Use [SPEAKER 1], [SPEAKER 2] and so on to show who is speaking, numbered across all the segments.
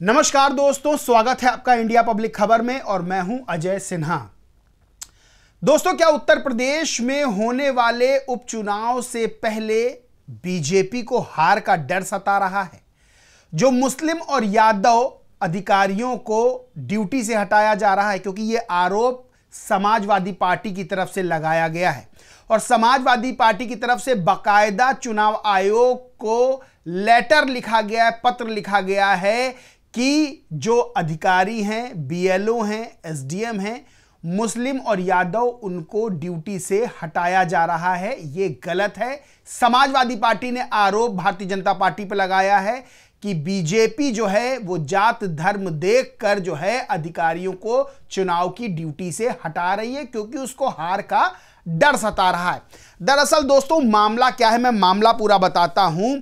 [SPEAKER 1] नमस्कार दोस्तों, स्वागत है आपका इंडिया पब्लिक खबर में और मैं हूं अजय सिन्हा। दोस्तों, क्या उत्तर प्रदेश में होने वाले उपचुनाव से पहले बीजेपी को हार का डर सता रहा है? जो मुस्लिम और यादव अधिकारियों को ड्यूटी से हटाया जा रहा है, क्योंकि यह आरोप समाजवादी पार्टी की तरफ से लगाया गया है और समाजवादी पार्टी की तरफ से बाकायदा चुनाव आयोग को लेटर लिखा गया है, पत्र लिखा गया है कि जो अधिकारी हैं, बीएलओ हैं, एसडीएम हैं, मुस्लिम और यादव, उनको ड्यूटी से हटाया जा रहा है। यह गलत है। समाजवादी पार्टी ने आरोप भारतीय जनता पार्टी पर लगाया है कि बीजेपी जो है वो जात धर्म देखकर जो है अधिकारियों को चुनाव की ड्यूटी से हटा रही है, क्योंकि उसको हार का डर सता रहा है। दरअसल दोस्तों, मामला क्या है, मैं मामला पूरा बताता हूं।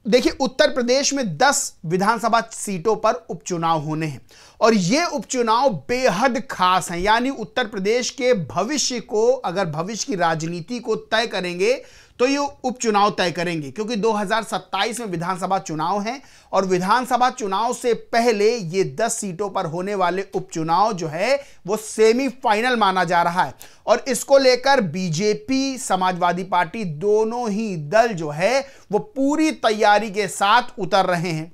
[SPEAKER 1] देखिए, उत्तर प्रदेश में 10 विधानसभा सीटों पर उपचुनाव होने हैं और ये उपचुनाव बेहद खास हैं। यानी उत्तर प्रदेश के भविष्य को, अगर भविष्य की राजनीति को तय करेंगे तो ये उपचुनाव तय करेंगे, क्योंकि 2027 में विधानसभा चुनाव हैं और विधानसभा चुनाव से पहले ये 10 सीटों पर होने वाले उपचुनाव जो है वो सेमीफाइनल माना जा रहा है और इसको लेकर बीजेपी, समाजवादी पार्टी, दोनों ही दल जो है वो पूरी तैयारी के साथ उतर रहे हैं।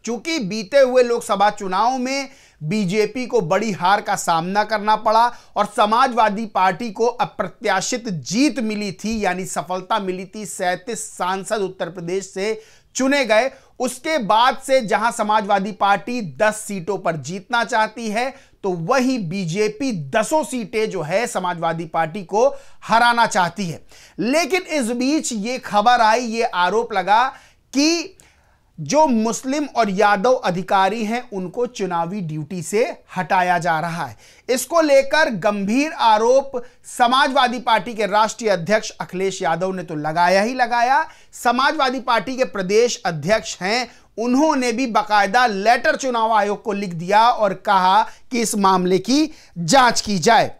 [SPEAKER 1] चूंकि बीते हुए लोकसभा चुनाव में बीजेपी को बड़ी हार का सामना करना पड़ा और समाजवादी पार्टी को अप्रत्याशित जीत मिली थी, यानी सफलता मिली थी। 37 सांसद उत्तर प्रदेश से चुने गए। उसके बाद से जहां समाजवादी पार्टी 10 सीटों पर जीतना चाहती है, तो वही बीजेपी 10 सीटें जो है समाजवादी पार्टी को हराना चाहती है। लेकिन इस बीच ये खबर आई, ये आरोप लगा कि जो मुस्लिम और यादव अधिकारी हैं उनको चुनावी ड्यूटी से हटाया जा रहा है। इसको लेकर गंभीर आरोप समाजवादी पार्टी के राष्ट्रीय अध्यक्ष अखिलेश यादव ने तो लगाया ही लगाया। समाजवादी पार्टी के प्रदेश अध्यक्ष हैं, उन्होंने भी बाकायदा लेटर चुनाव आयोग को लिख दिया और कहा कि इस मामले की जांच की जाए।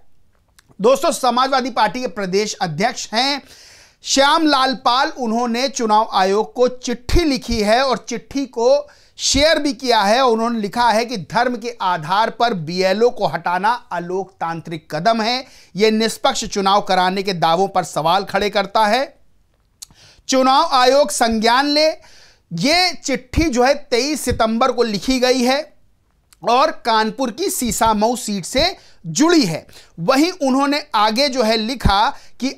[SPEAKER 1] दोस्तों, समाजवादी पार्टी के प्रदेश अध्यक्ष हैं श्यामलाल पाल, उन्होंने चुनाव आयोग को चिट्ठी लिखी है और चिट्ठी को शेयर भी किया है। उन्होंने लिखा है कि धर्म के आधार पर बीएलओ को हटाना अलोकतांत्रिक कदम है। यह निष्पक्ष चुनाव कराने के दावों पर सवाल खड़े करता है। चुनाव आयोग संज्ञान ले। यह चिट्ठी जो है 23 सितंबर को लिखी गई है और कानपुर की सीसामऊ सीट से जुड़ी है। वहीं उन्होंने आगे जो है लिखा कि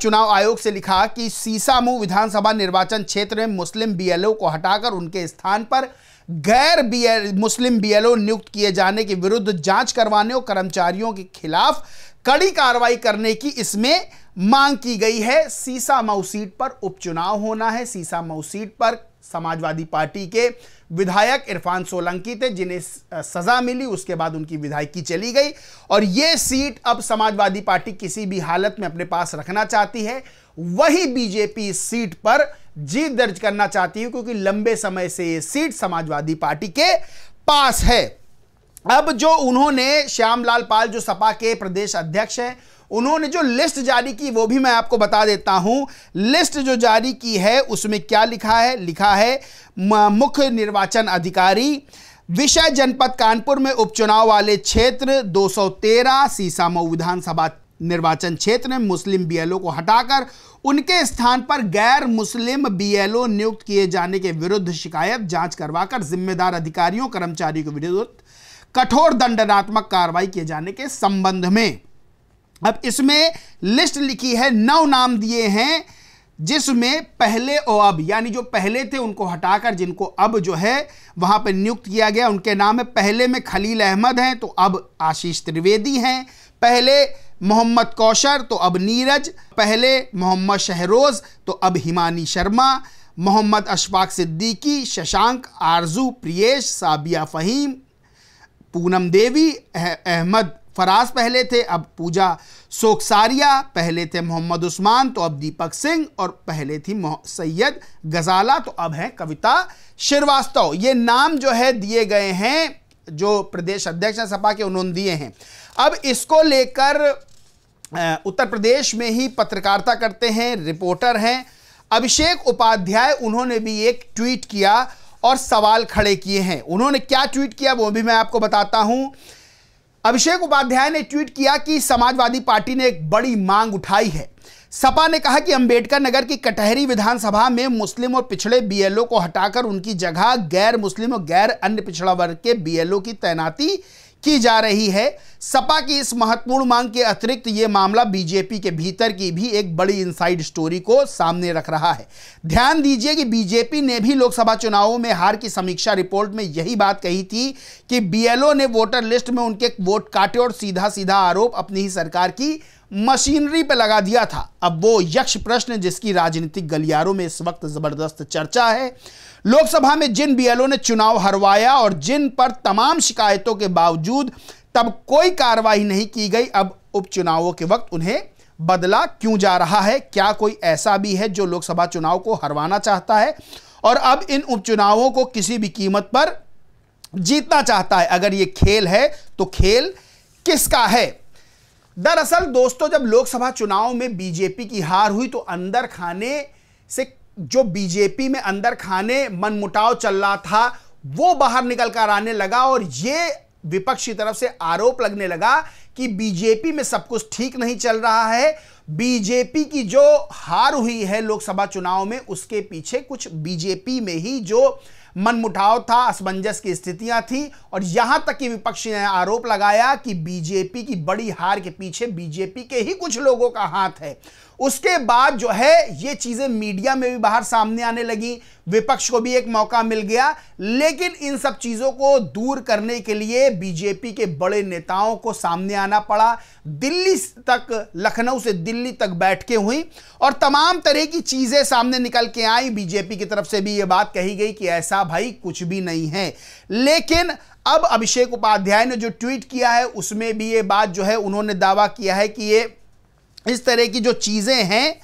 [SPEAKER 1] चुनाव आयोग से लिखा कि सीसामऊ विधानसभा निर्वाचन क्षेत्र में मुस्लिम बीएलओ को हटाकर उनके स्थान पर गैर मुस्लिम बीएलओ नियुक्त किए जाने के विरुद्ध जांच करवाने और कर्मचारियों के खिलाफ कड़ी कार्रवाई करने की इसमें मांग की गई है। सीसामऊ सीट पर उपचुनाव होना है। सीसामऊ सीट पर समाजवादी पार्टी के विधायक इरफान सोलंकी थे, जिन्हें सजा मिली, उसके बाद उनकी विधायकी चली गई और यह सीट अब समाजवादी पार्टी किसी भी हालत में अपने पास रखना चाहती है। वही बीजेपी इस सीट पर जीत दर्ज करना चाहती है, क्योंकि लंबे समय से यह सीट समाजवादी पार्टी के पास है। अब जो उन्होंने श्यामलाल पाल, जो सपा के प्रदेश अध्यक्ष हैं, उन्होंने जो लिस्ट जारी की वो भी मैं आपको बता देता हूं। लिस्ट जो जारी की है उसमें क्या लिखा है? लिखा है मुख्य निर्वाचन अधिकारी, विषय जनपद कानपुर में उपचुनाव वाले क्षेत्र 213 सीसामऊ विधानसभा निर्वाचन क्षेत्र में मुस्लिम बीएलओ को हटाकर उनके स्थान पर गैर मुस्लिम बीएलओ नियुक्त किए जाने के विरुद्ध शिकायत जांच करवाकर जिम्मेदार अधिकारियों कर्मचारियों के विरुद्ध कठोर दंडात्मक कार्रवाई किए जाने के संबंध में। अब इसमें लिस्ट लिखी है, 9 नाम दिए हैं, जिसमें पहले और अब, यानी जो पहले थे उनको हटाकर जिनको अब जो है वहां पर नियुक्त किया गया, उनके नाम है। पहले में खलील अहमद हैं तो अब आशीष त्रिवेदी हैं। पहले मोहम्मद कौशर तो अब नीरज। पहले मोहम्मद शहरोज तो अब हिमानी शर्मा। मोहम्मद अशफाक सिद्दीकी, शशांक, आरजू, प्रियेश, साबिया फहीम, पूनम देवी, अहमद फराज पहले थे, अब पूजा सोकसारिया। पहले थे मोहम्मद उस्मान तो अब दीपक सिंह, और पहले थी सैयद गजाला तो अब है कविता श्रीवास्तव। ये नाम जो है दिए गए हैं, जो प्रदेश अध्यक्ष हैं सपा के, उन्होंने दिए हैं। अब इसको लेकर उत्तर प्रदेश में ही पत्रकारिता करते हैं, रिपोर्टर हैं अभिषेक उपाध्याय, उन्होंने भी एक ट्वीट किया और सवाल खड़े किए हैं। उन्होंने क्या ट्वीट किया वो भी मैं आपको बताता हूं। अभिषेक उपाध्याय ने ट्वीट किया कि समाजवादी पार्टी ने एक बड़ी मांग उठाई है। सपा ने कहा कि अंबेडकर नगर की कटहरी विधानसभा में मुस्लिम और पिछड़े बीएलओ को हटाकर उनकी जगह गैर मुस्लिम और गैर अन्य पिछड़ा वर्ग के बीएलओ की तैनाती की जा रही है। सपा की इस महत्वपूर्ण मांग के अतिरिक्त यह मामला बीजेपी के भीतर की भी एक बड़ी इनसाइड स्टोरी को सामने रख रहा है। ध्यान दीजिए कि बीजेपी ने भी लोकसभा चुनावों में हार की समीक्षा रिपोर्ट में यही बात कही थी कि बीएलओ ने वोटर लिस्ट में उनके वोट काटे और सीधा सीधा आरोप अपनी ही सरकार की मशीनरी पर लगा दिया था। अब वो यक्ष प्रश्न जिसकी राजनीतिक गलियारों में इस वक्त जबरदस्त चर्चा है, लोकसभा में जिन बीएलओ ने चुनाव हरवाया और जिन पर तमाम शिकायतों के बावजूद तब कोई कार्रवाई नहीं की गई, अब उपचुनावों के वक्त उन्हें बदला क्यों जा रहा है? क्या कोई ऐसा भी है जो लोकसभा चुनाव को हरवाना चाहता है और अब इन उपचुनावों को किसी भी कीमत पर जीतना चाहता है? अगर ये खेल है तो खेल किसका है? दरअसल दोस्तों, जब लोकसभा चुनाव में बीजेपी की हार हुई तो अंदर खाने से जो बीजेपी में अंदर खाने मनमुटाव चल रहा था वो बाहर निकल कर आने लगा और ये विपक्ष की तरफ से आरोप लगने लगा कि बीजेपी में सब कुछ ठीक नहीं चल रहा है। बीजेपी की जो हार हुई है लोकसभा चुनाव में उसके पीछे कुछ बीजेपी में ही जो मनमुटाव था, असमंजस की स्थितियां थी और यहां तक कि विपक्ष ने आरोप लगाया कि बीजेपी की बड़ी हार के पीछे बीजेपी के ही कुछ लोगों का हाथ है। उसके बाद जो है ये चीजें मीडिया में भी बाहर सामने आने लगी, विपक्ष को भी एक मौका मिल गया। लेकिन इन सब चीजों को दूर करने के लिए बीजेपी के बड़े नेताओं को सामने आना पड़ा। दिल्ली तक, लखनऊ से दिल्ली तक बैठकें हुई और तमाम तरह की चीजें सामने निकल के आई। बीजेपी की तरफ से भी ये बात कही गई कि ऐसा भाई कुछ भी नहीं है। लेकिन अब अभिषेक उपाध्याय ने जो ट्वीट किया है उसमें भी ये बात जो है उन्होंने दावा किया है कि ये इस तरह की जो चीजें हैं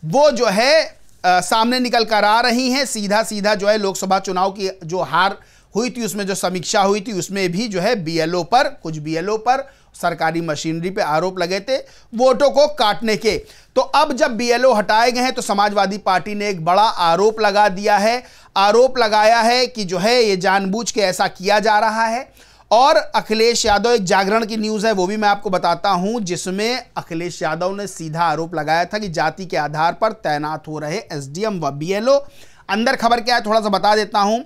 [SPEAKER 1] वो जो है सामने निकल कर आ रही हैं। सीधा सीधा जो है लोकसभा चुनाव की जो हार हुई थी उसमें जो समीक्षा हुई थी उसमें भी जो है बीएलओ पर, कुछ बीएलओ पर सरकारी मशीनरी पे आरोप लगे थे वोटों को काटने के। तो अब जब बीएलओ हटाए गए हैं तो समाजवादी पार्टी ने एक बड़ा आरोप लगा दिया है, आरोप लगाया है कि जो है ये जानबूझ के ऐसा किया जा रहा है। और अखिलेश यादव, एक जागरण की न्यूज़ है वो भी मैं आपको बताता हूं, जिसमें अखिलेश यादव ने सीधा आरोप लगाया था कि जाति के आधार पर तैनात हो रहे एसडीएम व बीएलओ। अंदर खबर क्या है थोड़ा सा बता देता हूं।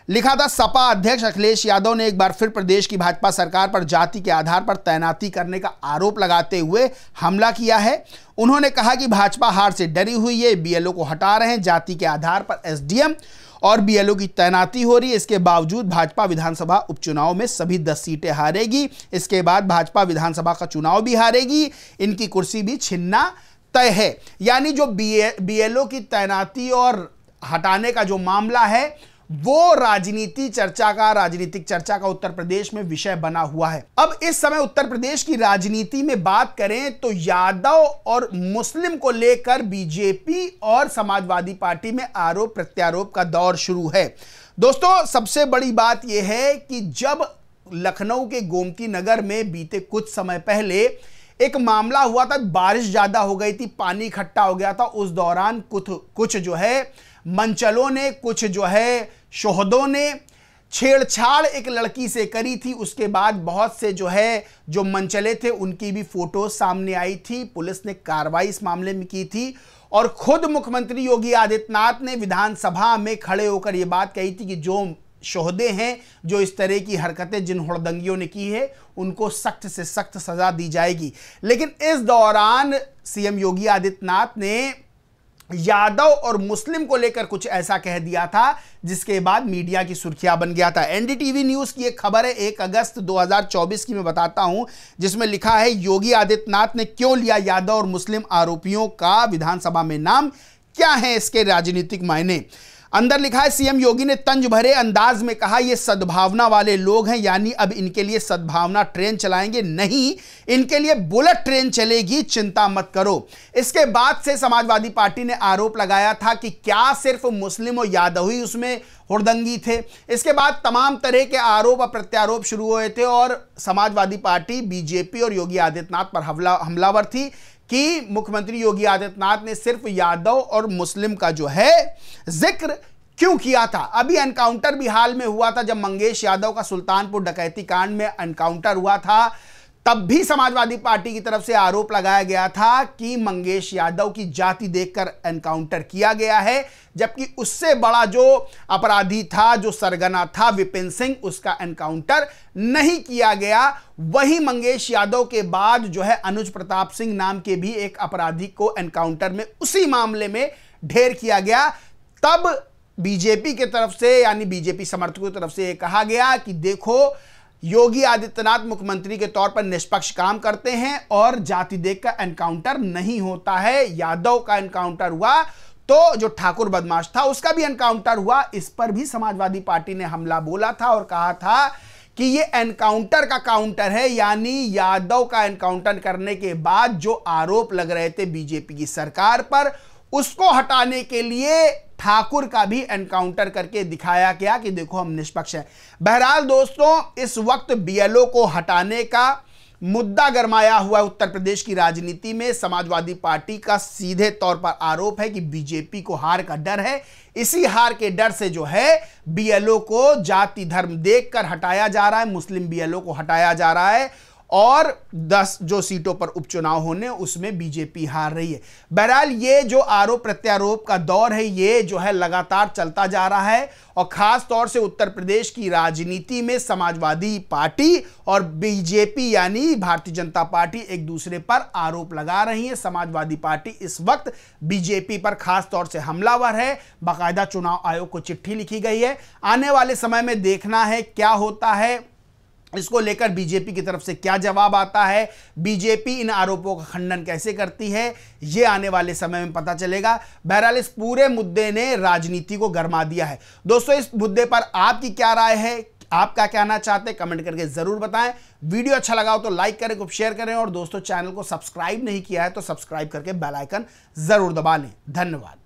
[SPEAKER 1] लिखा था, सपा अध्यक्ष अखिलेश यादव ने एक बार फिर प्रदेश की भाजपा सरकार पर जाति के आधार पर तैनाती करने का आरोप लगाते हुए हमला किया है। उन्होंने कहा कि भाजपा हार से डरी हुई है, बीएलओ को हटा रहे हैं, जाति के आधार पर एसडीएम और बीएलओ की तैनाती हो रही है। इसके बावजूद भाजपा विधानसभा उपचुनाव में सभी 10 सीटें हारेगी। इसके बाद भाजपा विधानसभा का चुनाव भी हारेगी, इनकी कुर्सी भी छिनना तय है। यानी जो बीएलओ की तैनाती और हटाने का जो मामला है वो राजनीतिक चर्चा का उत्तर प्रदेश में विषय बना हुआ है। अब इस समय उत्तर प्रदेश की राजनीति में बात करें तो यादव और मुस्लिम को लेकर बीजेपी और समाजवादी पार्टी में आरोप प्रत्यारोप का दौर शुरू है। दोस्तों, सबसे बड़ी बात यह है कि जब लखनऊ के गोमती नगर में बीते कुछ समय पहले एक मामला हुआ था, बारिश ज्यादा हो गई थी, पानी इकट्ठा हो गया था, उस दौरान कुछ जो है मंचलों ने, कुछ जो है शोहदों ने छेड़छाड़ एक लड़की से करी थी। उसके बाद बहुत से जो मंचले थे उनकी भी फोटो सामने आई थी। पुलिस ने कार्रवाई इस मामले में की थी और खुद मुख्यमंत्री योगी आदित्यनाथ ने विधानसभा में खड़े होकर यह बात कही थी कि जो शोहदे हैं, जो इस तरह की हरकतें जिन हुड़दंगियों ने की है, उनको सख्त से सख्त सजा दी जाएगी। लेकिन इस दौरान सीएम योगी आदित्यनाथ ने यादव और मुस्लिम को लेकर कुछ ऐसा कह दिया था जिसके बाद मीडिया की सुर्खियां बन गया था। एनडीटीवी न्यूज की एक खबर है 1 अगस्त 2024 की, मैं बताता हूं, जिसमें लिखा है, योगी आदित्यनाथ ने क्यों लिया यादव और मुस्लिम आरोपियों का विधानसभा में नाम, क्या है इसके राजनीतिक मायने। अंदर लिखा है, सीएम योगी ने तंज भरे अंदाज में कहा, ये सद्भावना वाले लोग हैं, यानी अब इनके लिए सद्भावना ट्रेन चलाएंगे नहीं, इनके लिए बुलेट ट्रेन चलेगी, चिंता मत करो। इसके बाद से समाजवादी पार्टी ने आरोप लगाया था कि क्या सिर्फ मुस्लिम और यादव ही उसमें हुड़दंगी थे। इसके बाद तमाम तरह के आरोप और प्रत्यारोप शुरू हुए थे और समाजवादी पार्टी, बीजेपी और योगी आदित्यनाथ पर हमलावर थी कि मुख्यमंत्री योगी आदित्यनाथ ने सिर्फ यादव और मुस्लिम का जो है जिक्र क्यों किया था? अभी एनकाउंटर भी हाल में हुआ था, जब मंगेश यादव का सुल्तानपुर डकैती कांड में एनकाउंटर हुआ था, तब भी समाजवादी पार्टी की तरफ से आरोप लगाया गया था कि मंगेश यादव की जाति देखकर एनकाउंटर किया गया है, जबकि उससे बड़ा जो अपराधी था, जो सरगना था विपिन सिंह, उसका एनकाउंटर नहीं किया गया। वही मंगेश यादव के बाद जो है अनुज प्रताप सिंह नाम के भी एक अपराधी को एनकाउंटर में उसी मामले में ढेर किया गया। तब बीजेपी की तरफ से, यानी बीजेपी समर्थकों की तरफ से यह कहा गया कि देखो, योगी आदित्यनाथ मुख्यमंत्री के तौर पर निष्पक्ष काम करते हैं और जाति देख का एनकाउंटर नहीं होता है। यादव का एनकाउंटर हुआ तो जो ठाकुर बदमाश था उसका भी एनकाउंटर हुआ। इस पर भी समाजवादी पार्टी ने हमला बोला था और कहा था कि ये एनकाउंटर का काउंटर है, यानी यादव का एनकाउंटर करने के बाद जो आरोप लग रहे थे बीजेपी की सरकार पर, उसको हटाने के लिए ठाकुर का भी एनकाउंटर करके दिखाया गया कि देखो हम निष्पक्ष हैं। बहरहाल दोस्तों, इस वक्त बीएलओ को हटाने का मुद्दा गरमाया हुआ उत्तर प्रदेश की राजनीति में। समाजवादी पार्टी का सीधे तौर पर आरोप है कि बीजेपी को हार का डर है। इसी हार के डर से जो है बीएलओ को जाति धर्म देखकर हटाया जा रहा है, मुस्लिम बीएलओ को हटाया जा रहा है, और 10 जो सीटों पर उपचुनाव होने उसमें बीजेपी हार रही है। बहरहाल ये जो आरोप प्रत्यारोप का दौर है, ये जो है लगातार चलता जा रहा है, और खास तौर से उत्तर प्रदेश की राजनीति में समाजवादी पार्टी और बीजेपी यानी भारतीय जनता पार्टी एक दूसरे पर आरोप लगा रही है। समाजवादी पार्टी इस वक्त बीजेपी पर खास तौर से हमलावर है। बाकायदा चुनाव आयोग को चिट्ठी लिखी गई है। आने वाले समय में देखना है क्या होता है, इसको लेकर बीजेपी की तरफ से क्या जवाब आता है, बीजेपी इन आरोपों का खंडन कैसे करती है, यह आने वाले समय में पता चलेगा। बहरहाल इस पूरे मुद्दे ने राजनीति को गरमा दिया है। दोस्तों, इस मुद्दे पर आपकी क्या राय है, आप क्या कहना चाहते हैं, कमेंट करके जरूर बताएं। वीडियो अच्छा लगा हो तो लाइक करें, खूब शेयर करें, और दोस्तों चैनल को सब्सक्राइब नहीं किया है तो सब्सक्राइब करके बेल आइकन जरूर दबा लें। धन्यवाद।